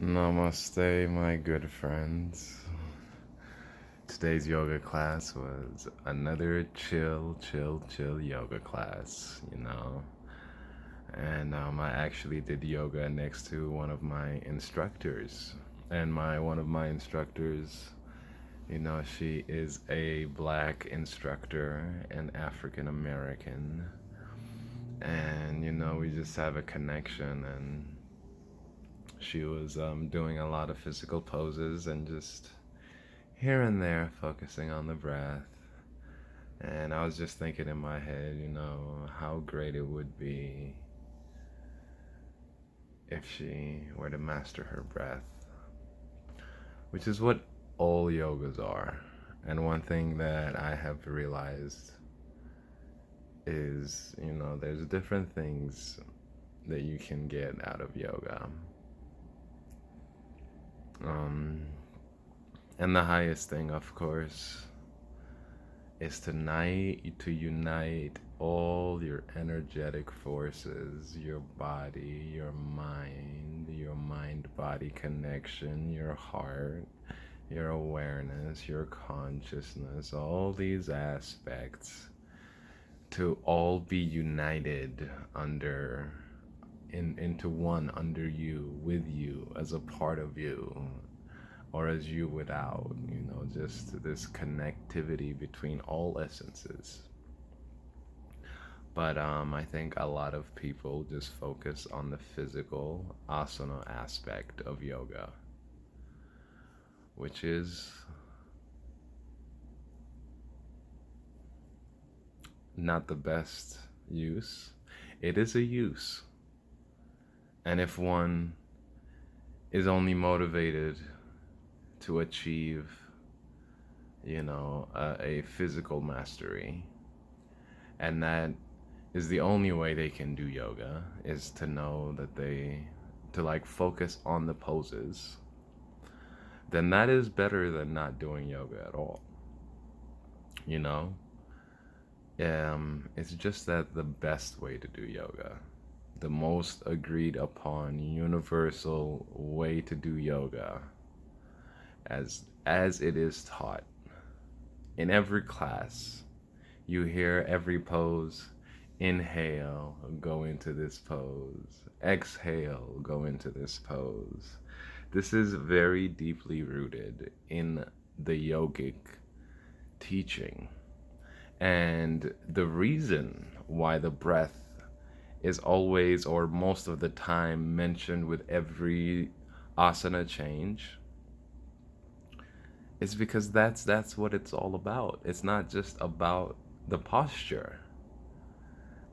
Namaste, my good friends. Today's yoga class was another chill yoga class. And I actually did yoga next to one of my instructors. And one of my instructors, she is a black instructor and African American. And, we just have a connection and she was doing a lot of physical poses and just here and there focusing on the breath. And I was just thinking in my head, how great it would be if she were to master her breath, which is what all yogas are. And one thing that I have realized is, there's different things that you can get out of yoga. And the highest thing, of course, is to unite all your energetic forces, your body, your mind-body connection, your heart, your awareness, your consciousness, all these aspects to all be united into one under you, with you, as a part of you, or as you without, just this connectivity between all essences. But I think a lot of people just focus on the physical asana aspect of yoga, which is not the best use. It is a use. And if one is only motivated to achieve, a physical mastery, and that is the only way they can do yoga, is to know that to focus on the poses, then that is better than not doing yoga at all. It's just that the best way to do yoga, the most agreed upon universal way to do yoga, as it is taught in every class, you hear every pose: inhale, go into this pose; exhale, go into this pose. This is very deeply rooted in the yogic teaching. And the reason why the breath is always, or most of the time, mentioned with every asana change is because that's what it's all about. It's not just about the posture.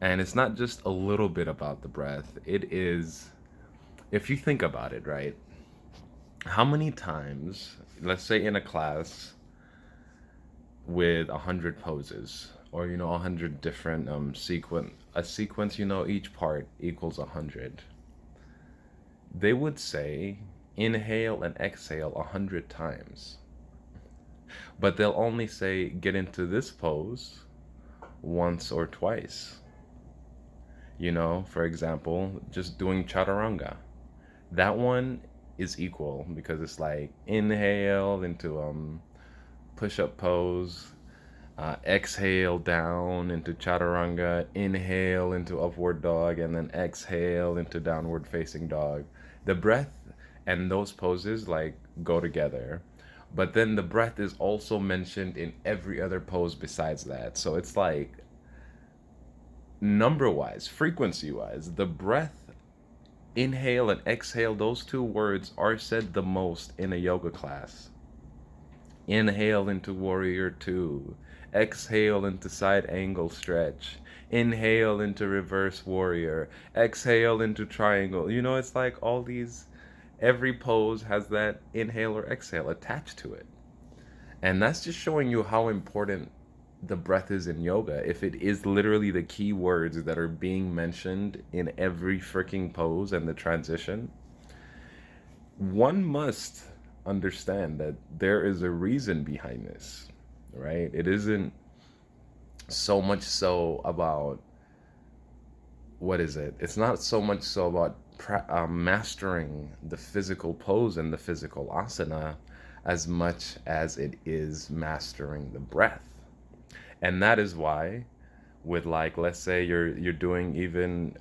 And it's not just a little bit about the breath. It is, if you think about it, right? How many times, let's say in a class with 100 poses, or 100 different sequence, each part equals 100, they would say inhale and exhale 100 times, but they'll only say get into this pose once or twice. For example, just doing chaturanga, that one is equal, because it's like inhale into push-up pose, exhale down into chaturanga, inhale into upward dog, and then exhale into downward facing dog. The breath and those poses go together. But then the breath is also mentioned in every other pose besides that. So it's like, number-wise, frequency-wise, the breath, inhale and exhale, those two words are said the most in a yoga class. Inhale into warrior two, exhale into side angle stretch, inhale into reverse warrior, exhale into triangle. It's like all these, every pose has that inhale or exhale attached to it. And that's just showing you how important the breath is in yoga. If it is literally the key words that are being mentioned in every freaking pose and the transition, one must understand that there is a reason behind this, right? It isn't so much so about, what is it? It's not so much so about mastering the physical pose and the physical asana as much as it is mastering the breath. And that is why, with like, let's say you're doing even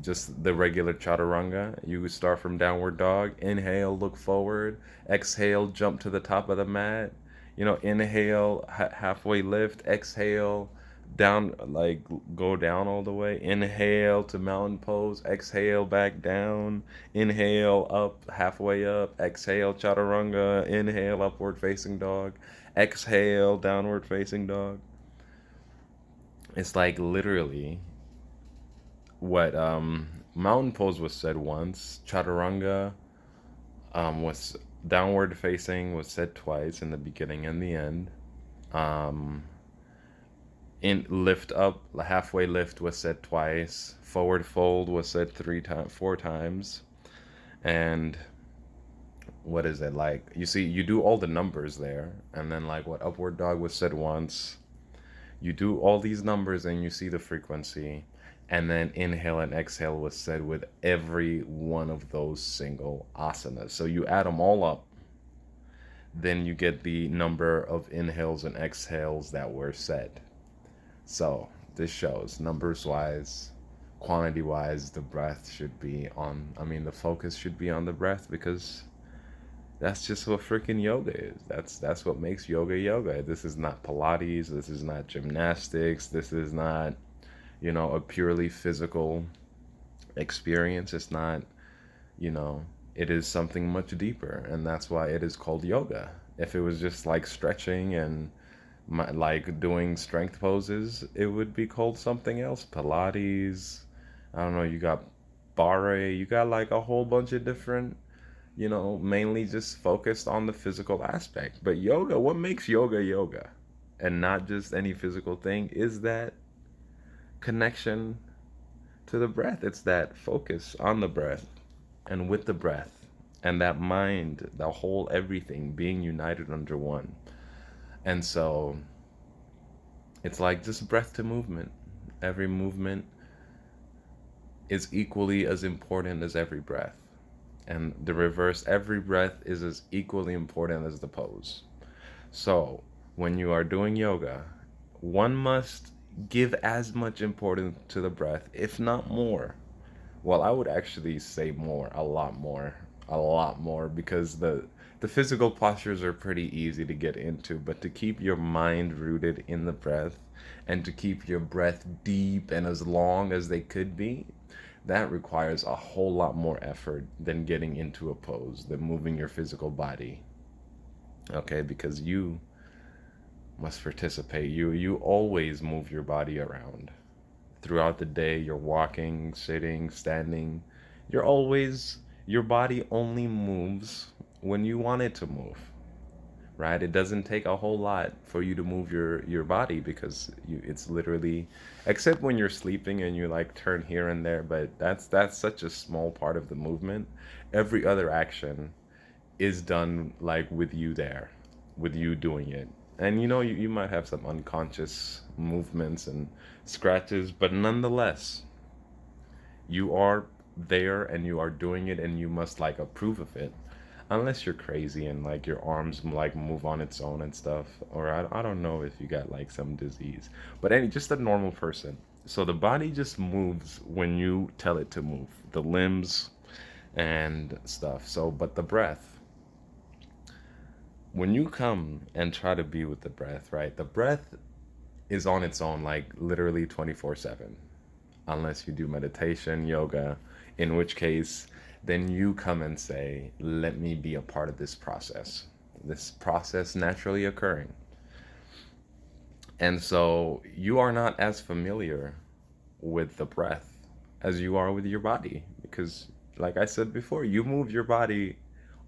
just the regular chaturanga, you would start from downward dog, inhale, look forward, exhale, jump to the top of the mat, inhale, halfway lift, exhale, down, like go down all the way, inhale to mountain pose, exhale back down, inhale up, halfway up, exhale chaturanga, inhale upward facing dog, exhale downward facing dog. It's like literally what mountain pose was said once, chaturanga was downward facing was said twice in the beginning and the end. um in lift up, halfway lift was said twice, forward fold was said 4 times. And what is it, like, you see, you do all the numbers there, and then like what, upward dog was said once. You do all these numbers and you see the frequency, and then inhale and exhale was said with every one of those single asanas. So you add them all up, then you get the number of inhales and exhales that were said. So this shows, numbers wise, quantity wise, the breath should be on, I mean, the focus should be on the breath, because that's just what freaking yoga is. That's what makes yoga yoga. This is not Pilates, this is not gymnastics, this is not, a purely physical experience. It's not, it is something much deeper, and that's why it is called yoga. If it was just like stretching and like doing strength poses, it would be called something else. Pilates, I don't know, you got barre, you got like a whole bunch of different, mainly just focused on the physical aspect. But yoga, what makes yoga yoga and not just any physical thing, is that connection to the breath. It's that focus on the breath and with the breath, and that mind, the whole everything being united under one. And so it's like just breath to movement. Every movement is equally as important as every breath. And the reverse, every breath is as equally important as the pose. So when you are doing yoga, one must give as much importance to the breath, if not more. Well, I would actually say more, a lot more, because the physical postures are pretty easy to get into, but to keep your mind rooted in the breath and to keep your breath deep and as long as they could be, that requires a whole lot more effort than getting into a pose, than moving your physical body. Okay, because you must participate. You always move your body around. Throughout the day, you're walking, sitting, standing. Your body only moves when you want it to move, right? It doesn't take a whole lot for you to move your body, because it's literally, except when you're sleeping and you like turn here and there, but that's such a small part of the movement. Every other action is done like with you there, with you doing it. And you might have some unconscious movements and scratches, but nonetheless, you are there and you are doing it, and you must like approve of it. Unless you're crazy and like your arms like move on its own and stuff, or I don't know if you got like some disease, but just a normal person. So the body just moves when you tell it to move, the limbs and stuff. So, but the breath, when you come and try to be with the breath, right? The breath is on its own, like literally 24/7, unless you do meditation, yoga, in which case, then you come and say, let me be a part of this process naturally occurring. And so you are not as familiar with the breath as you are with your body, because, like I said before, you move your body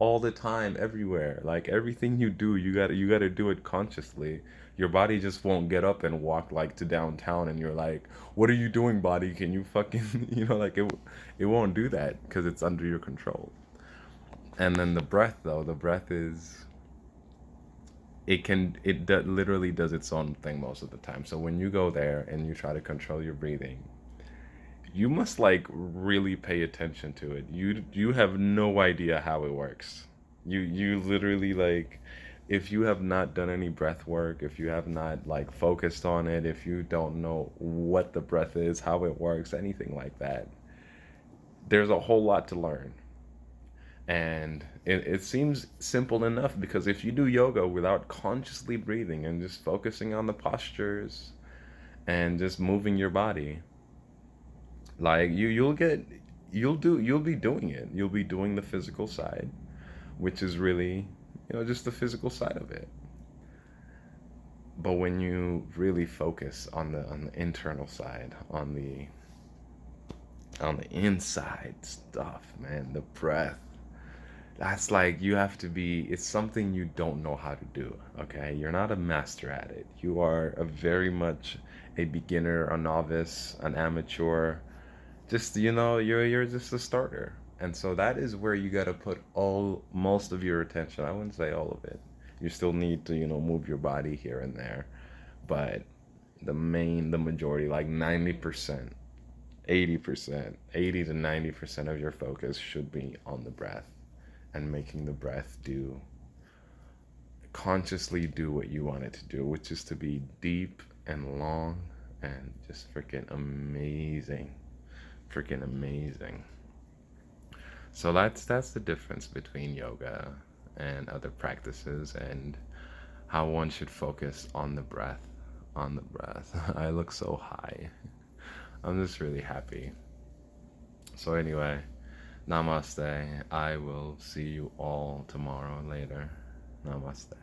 all the time, everywhere. Like everything you do, you got to do it consciously. Your body just won't get up and walk like to downtown, and you're like, "What are you doing, body? Can you fucking like it won't do that because it's under your control." And then the breath, though, the breath is, literally does its own thing most of the time. So when you go there and you try to control your breathing, You must like really pay attention to it. You have no idea how it works. You literally like, if you have not done any breath work, if you have not like focused on it, if you don't know what the breath is, how it works, anything like that, there's a whole lot to learn. And it seems simple enough because if you do yoga without consciously breathing and just focusing on the postures and just moving your body, like you'll be doing it. You'll be doing the physical side, which is really, just the physical side of it. But when you really focus on the internal side, on the inside stuff, man, the breath, that's like you have to be, it's something you don't know how to do, okay? You're not a master at it. You are a very much a beginner, a novice, an amateur. Just, you're just a starter. And so that is where you got to put all most of your attention. I wouldn't say all of it. You still need to, move your body here and there, but the majority, like 90%, 80%, 80 to 90% of your focus should be on the breath and making the breath consciously do what you want it to do, which is to be deep and long and just freaking amazing. Freaking amazing. So that's the difference between yoga and other practices, and how one should focus on the breath. On the breath. I look so high. I'm just really happy. So anyway, namaste. I will see you all tomorrow later. Namaste.